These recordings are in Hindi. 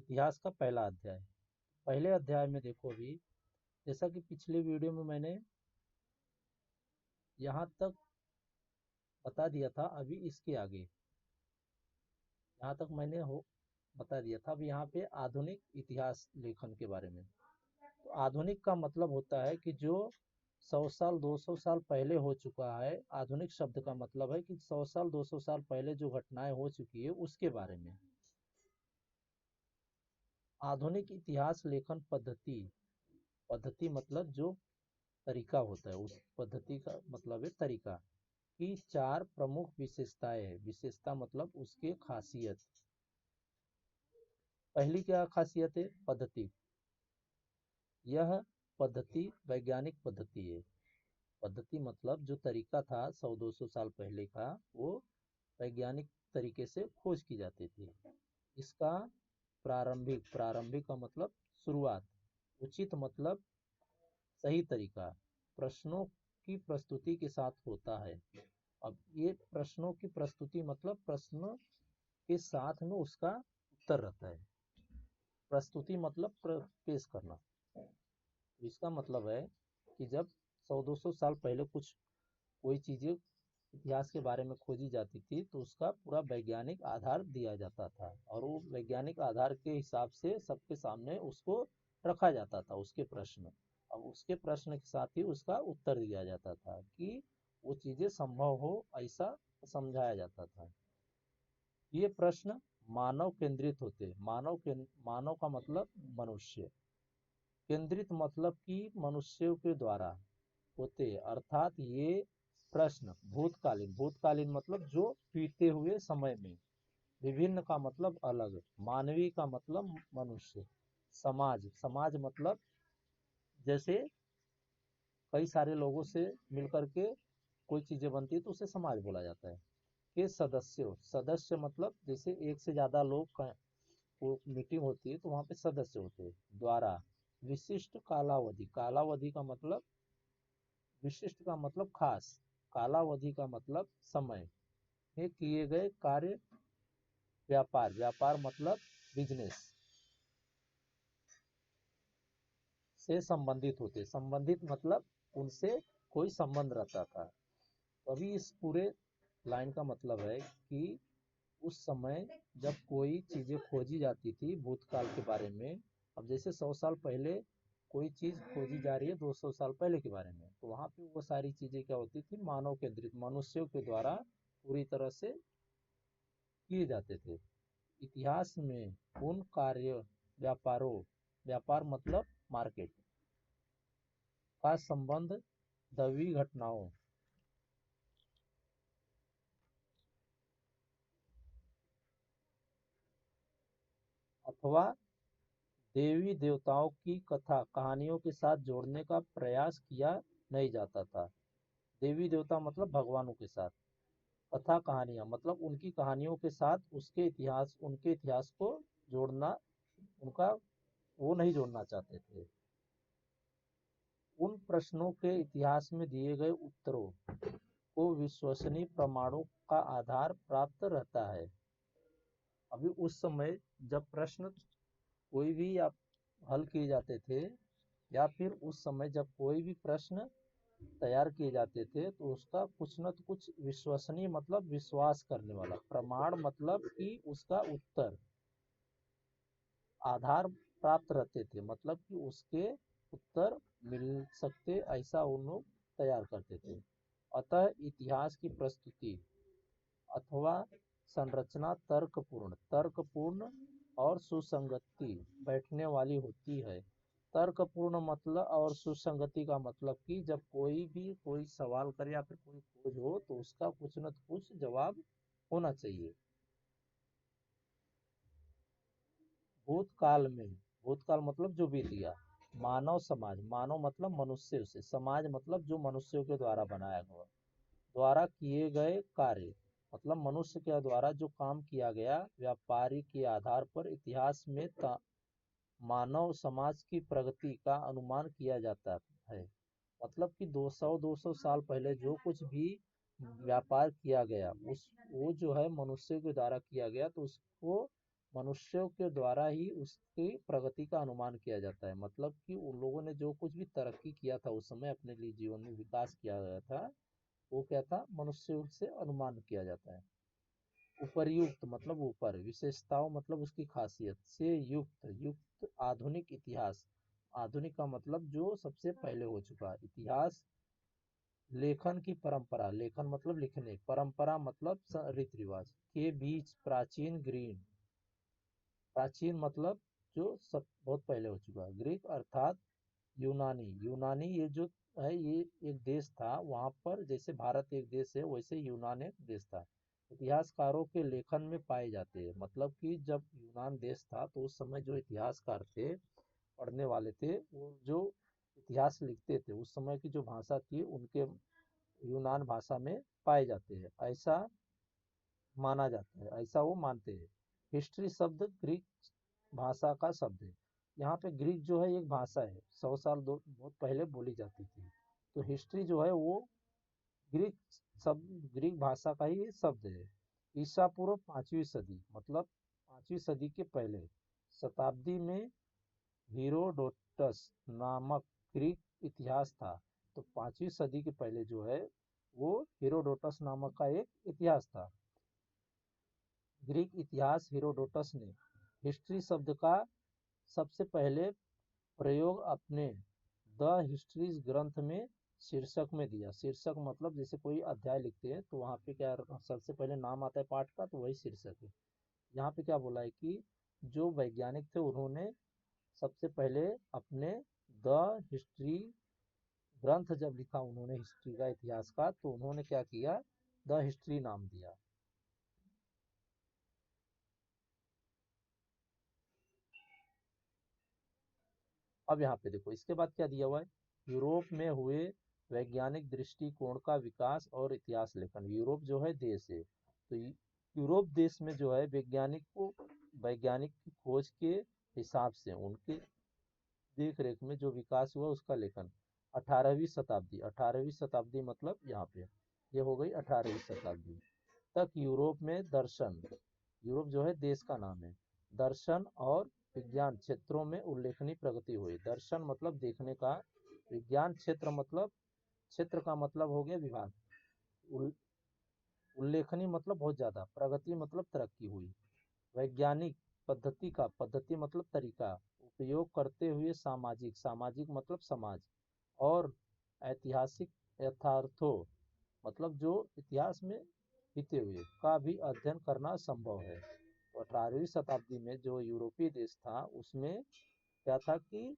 इतिहास का पहला अध्याय। पहले अध्याय में देखो अभी, जैसा कि पिछले वीडियो में मैंने यहाँ तक बता दिया था, अभी इसके आगे यहाँ तक मैंने हो बता दिया था। अब यहाँ पे आधुनिक इतिहास लेखन के बारे में। तो आधुनिक का मतलब होता है कि जो 100 साल 200 साल पहले हो चुका है। आधुनिक शब्द का मतलब है कि 100 साल 200 साल पहले जो घटनाएं हो चुकी है उसके बारे में। आधुनिक इतिहास लेखन पद्धति, पद्धति मतलब जो तरीका होता है, उस पद्धति का मतलब है तरीका की। चार प्रमुख विशेषताएं है। विशेषता मतलब उसके खासियत। पहली क्या खासियत है? पद्धति। यह पद्धति वैज्ञानिक पद्धति है। पद्धति मतलब जो तरीका था 100-200 साल पहले का, वो वैज्ञानिक तरीके से खोज की जाती थी। इसका प्रारंभिक, प्रारंभिक का मतलब शुरुआत। उचित मतलब सही तरीका। प्रश्नों की प्रस्तुति के साथ होता है। अब ये प्रश्नों की प्रस्तुति मतलब प्रश्न के साथ में उसका उत्तर रहता है। प्रस्तुति मतलब पेश करना। तो इसका मतलब है कि जब 100-200 साल पहले कुछ कोई चीजें इतिहास के बारे में खोजी जाती थी तो उसका पूरा वैज्ञानिक आधार दिया जाता था, और वो वैज्ञानिक आधार के हिसाब से सबके सामने उसको रखा जाता था, उसके प्रश्न। अब उसके प्रश्न के साथ ही उसका उत्तर दिया जाता था कि वो चीजें संभव हो, ऐसा समझाया जाता था। ये प्रश्न मानव केंद्रित होते। मानव का मतलब मनुष्य केंद्रित मतलब कि मनुष्यों के द्वारा होते, अर्थात ये प्रश्न भूतकालीन, भूतकालीन मतलब जो बीते हुए समय में। विभिन्न का मतलब अलग। मानवीय का मतलब मनुष्य। समाज, समाज मतलब जैसे कई सारे लोगों से मिलकर के कोई चीजें बनती है तो उसे समाज बोला जाता है। के सदस्यों, सदस्य मतलब जैसे एक से ज्यादा लोग का वो मीटिंग होती है तो वहाँ पे सदस्य होते हैं। द्वारा विशिष्ट कालावधि, कालावधि का मतलब विशिष्ट का मतलब खास, कालावधि का मतलब समय में किए गए कार्य। व्यापार, व्यापार मतलब बिजनेस से संबंधित होते। संबंधित मतलब उनसे कोई संबंध रहता था। तो अभी इस पूरे लाइन का मतलब है कि उस समय जब कोई चीजें खोजी जाती थी भूतकाल के बारे में। अब जैसे 100 साल पहले कोई चीज खोजी जा रही है 200 साल पहले के बारे में, तो वहां पे वो सारी चीजें क्या होती थी? मानव केंद्रित, मनुष्यों के द्वारा पूरी तरह से किए जाते थे। इतिहास में उन कार्य, व्यापारों, व्यापार मतलब मार्केट का संबंध दैवीय घटनाओं अथवा देवी देवताओं की कथा कहानियों के साथ जोड़ने का प्रयास किया नहीं जाता था। देवी देवता मतलब भगवानों के साथ। कथा कहानियां मतलब उनकी कहानियों के साथ उसके इतिहास, उनके इतिहास को जोड़ना, उनका वो नहीं जोड़ना चाहते थे। उन प्रश्नों के इतिहास में दिए गए उत्तरों को विश्वसनीय प्रमाणों का आधार प्राप्त रहता है। अभी उस समय जब प्रश्न कोई भी आप हल किए जाते थे, या फिर उस समय जब कोई भी प्रश्न तैयार किए जाते थे तो उसका कुछ न कुछ विश्वसनीय मतलब विश्वास करने वाला, प्रमाण मतलब कि उसका उत्तर, आधार प्राप्त रहते थे, मतलब कि उसके उत्तर मिल सकते, ऐसा उन लोग तैयार करते थे। अतः इतिहास की प्रस्तुति अथवा संरचना तर्कपूर्ण, तर्कपूर्ण और सुसंगति बैठने वाली होती है। तर्कपूर्ण मतलब और सुसंगति का मतलब कि जब कोई भी कोई सवाल करे या फिर कोई खोज हो तो उसका कुछ न कुछ जवाब होना चाहिए। भूतकाल में, भूतकाल मतलब जो बीत गया। मानव समाज, मानव मतलब मनुष्य से, समाज मतलब जो मनुष्यों के द्वारा बनाया गया, द्वारा किए गए कार्य मतलब मनुष्य के द्वारा जो काम किया गया, व्यापारी के आधार पर इतिहास में मानव समाज की प्रगति का अनुमान किया जाता है। मतलब कि 200 साल पहले जो कुछ भी व्यापार किया गया, उस वो जो है मनुष्य के द्वारा किया गया, तो उसको मनुष्यों के द्वारा ही उसकी प्रगति का अनुमान किया जाता है। मतलब कि उन लोगों ने जो कुछ भी तरक्की किया था उस समय, अपने लिए जीवन में विकास किया गया था, वो क्या था, मनुष्यों से अनुमान किया जाता है। उपर्युक्त मतलब ऊपर, विशेषताओं मतलब उसकी खासियत से युक्त, युक्त आधुनिक इतिहास, आधुनिक का मतलब जो सबसे पहले हो चुका इतिहास, लेखन की परंपरा, लेखन मतलब लिखने, परंपरा मतलब रीति रिवाज के बीच, प्राचीन ग्रीन, प्राचीन मतलब जो सब बहुत पहले हो चुका, ग्रीक अर्थात यूनानी, यूनानी ये जो है ये एक देश था, वहां पर जैसे भारत एक देश है वैसे यूनान एक देश था। इतिहासकारों के लेखन में पाए जाते हैं, मतलब कि जब यूनान देश था तो उस समय जो इतिहासकार थे, पढ़ने वाले थे, वो जो इतिहास लिखते थे उस समय की जो भाषा थी उनके यूनान भाषा में पाए जाते हैं, ऐसा माना जाता है, ऐसा वो मानते हैं। हिस्ट्री शब्द ग्रीक भाषा का शब्द है। यहाँ पे ग्रीक जो है एक भाषा है, 100 साल दो बहुत पहले बोली जाती थी। तो हिस्ट्री जो है वो ग्रीक शब्द, ग्रीक भाषा का ही शब्द है। ईसा पूर्व 5वीं सदी मतलब 5वीं सदी के पहले शताब्दी में हीरोडोटस नामक ग्रीक इतिहास था। तो 5वीं सदी के पहले जो है वो हीरोडोटस नामक का एक इतिहास था। ग्रीक इतिहास हीरोडोटस ने हिस्ट्री शब्द का सबसे पहले प्रयोग अपने द हिस्ट्रीज ग्रंथ में शीर्षक में दिया। शीर्षक मतलब जैसे कोई अध्याय लिखते हैं तो वहाँ पे क्या सबसे पहले नाम आता है पाठ का, तो वही शीर्षक है। यहाँ पे क्या बोला है कि जो वैज्ञानिक थे उन्होंने सबसे पहले अपने द हिस्ट्री ग्रंथ जब लिखा उन्होंने हिस्ट्री का, इतिहास का, तो उन्होंने क्या किया, द हिस्ट्री नाम दिया। अब यहाँ पे देखो इसके बाद क्या दिया हुआ है, यूरोप में हुए वैज्ञानिक दृष्टिकोण का विकास और इतिहास लेखन। यूरोप जो है देश है, तो यूरोप देश में जो है वैज्ञानिक को, वैज्ञानिक की खोज के हिसाब से उनके देख रेख में जो विकास हुआ उसका लेखन। 18वीं शताब्दी, 18वीं शताब्दी मतलब यहाँ पे ये हो गई 18वीं शताब्दी तक यूरोप में दर्शन, यूरोप जो है देश का नाम है, दर्शन और विज्ञान क्षेत्रों में उल्लेखनीय प्रगति हुई। दर्शन मतलब देखने का, विज्ञान क्षेत्र मतलब, क्षेत्र का मतलब हो गया विभाग, उल्लेखनीय मतलब बहुत ज्यादा, प्रगति मतलब तरक्की हुई। वैज्ञानिक पद्धति का, पद्धति मतलब तरीका, उपयोग करते हुए सामाजिक, सामाजिक मतलब समाज, और ऐतिहासिक यथार्थों मतलब जो इतिहास में बीते हुए का भी अध्ययन करना संभव है। तो 18वीं शताब्दी में जो यूरोपीय देश था उसमें क्या था कि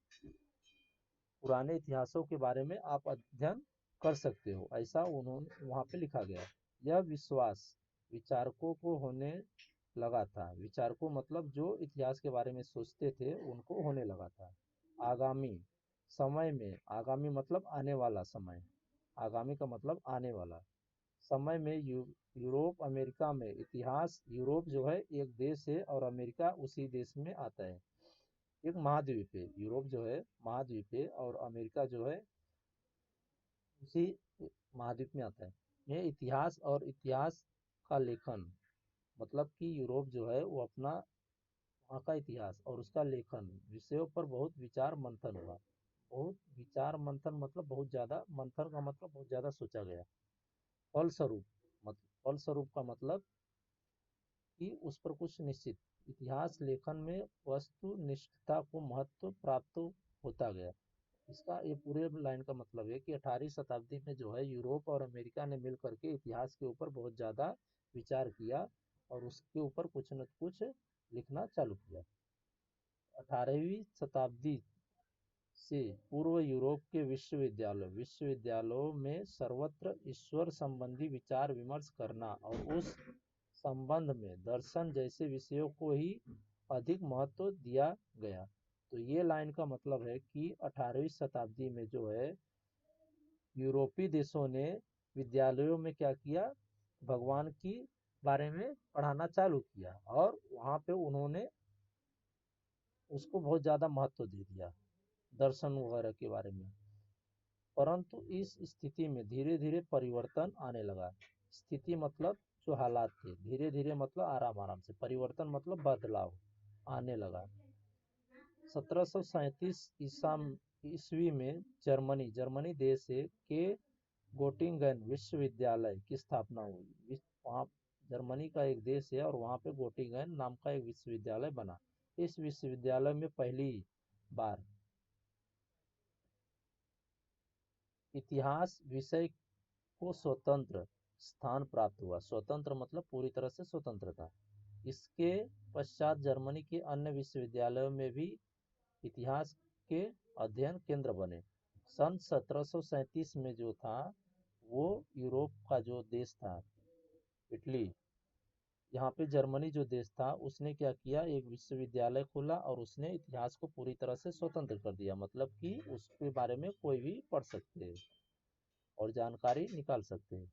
पुराने इतिहासों के बारे में आप अध्ययन कर सकते हो, ऐसा उन्होंने वहां पे लिखा गया। यह विश्वास विचारकों को होने लगा था, विचारकों मतलब जो इतिहास के बारे में सोचते थे उनको होने लगा था। आगामी समय में, आगामी मतलब आने वाला समय, आगामी का मतलब आने वाला समय में यूरोप अमेरिका में, इतिहास यूरोप जो है एक देश है और अमेरिका उसी देश में आता है, एक महाद्वीप है। यूरोप जो है महाद्वीप है और अमेरिका जो है उसी महाद्वीप में आता है। ये इतिहास और इतिहास का लेखन मतलब कि यूरोप जो है वो अपना वहाँ का इतिहास और उसका लेखन विषयों पर बहुत विचार मंथन हुआ। बहुत विचार मंथन मतलब बहुत ज्यादा, मंथन का मतलब बहुत ज्यादा सोचा गया। फलस्वरूप, मतलब फलस्वरूप का मतलब कि उस पर कुछ निश्चित, इतिहास लेखन में वस्तुनिष्ठता को महत्व प्राप्त होता गया। इसका ये पूरे लाइन का मतलब है कि 18वीं शताब्दी में जो है यूरोप और अमेरिका ने मिल करके इतिहास के ऊपर बहुत ज़्यादा विचार किया और उसके ऊपर कुछ न कुछ लिखना चालू किया। 18वीं शताब्दी से पूर्व यूरोप के विश्वविद्यालयों में सर्वत्र ईश्वर संबंधी विचार विमर्श करना और उस संबंध में दर्शन जैसे विषयों को ही अधिक महत्व दिया गया। तो ये लाइन का मतलब है कि 18वीं शताब्दी में जो है यूरोपीय देशों ने विद्यालयों में क्या किया, भगवान की बारे में पढ़ाना चालू किया और वहाँ पे उन्होंने उसको बहुत ज़्यादा महत्व दे दिया, दर्शन वगैरह के बारे में। परंतु इस स्थिति में धीरे धीरे परिवर्तन आने लगा। स्थिति मतलब जो हालात थे, धीरे धीरे मतलब आराम आराम से, परिवर्तन मतलब बदलाव। आने लगा। 1737 ईस्वी में जर्मनी देश के गोटिंगन विश्वविद्यालय की स्थापना हुई। वहाँ जर्मनी का एक देश है और वहाँ पे गोटिंगन नाम का एक विश्वविद्यालय बना। इस विश्वविद्यालय में पहली बार इतिहास विषय को स्वतंत्र स्थान प्राप्त हुआ। स्वतंत्र मतलब पूरी तरह से स्वतंत्र था। इसके पश्चात जर्मनी के अन्य विश्वविद्यालयों में भी इतिहास के अध्ययन केंद्र बने। सन 1737 में जो था वो यूरोप का जो देश था इटली, यहाँ पे जर्मनी जो देश था उसने क्या किया, एक विश्वविद्यालय खोला और उसने इतिहास को पूरी तरह से स्वतंत्र कर दिया। मतलब कि उसके बारे में कोई भी पढ़ सकते हैं और जानकारी निकाल सकते हैं।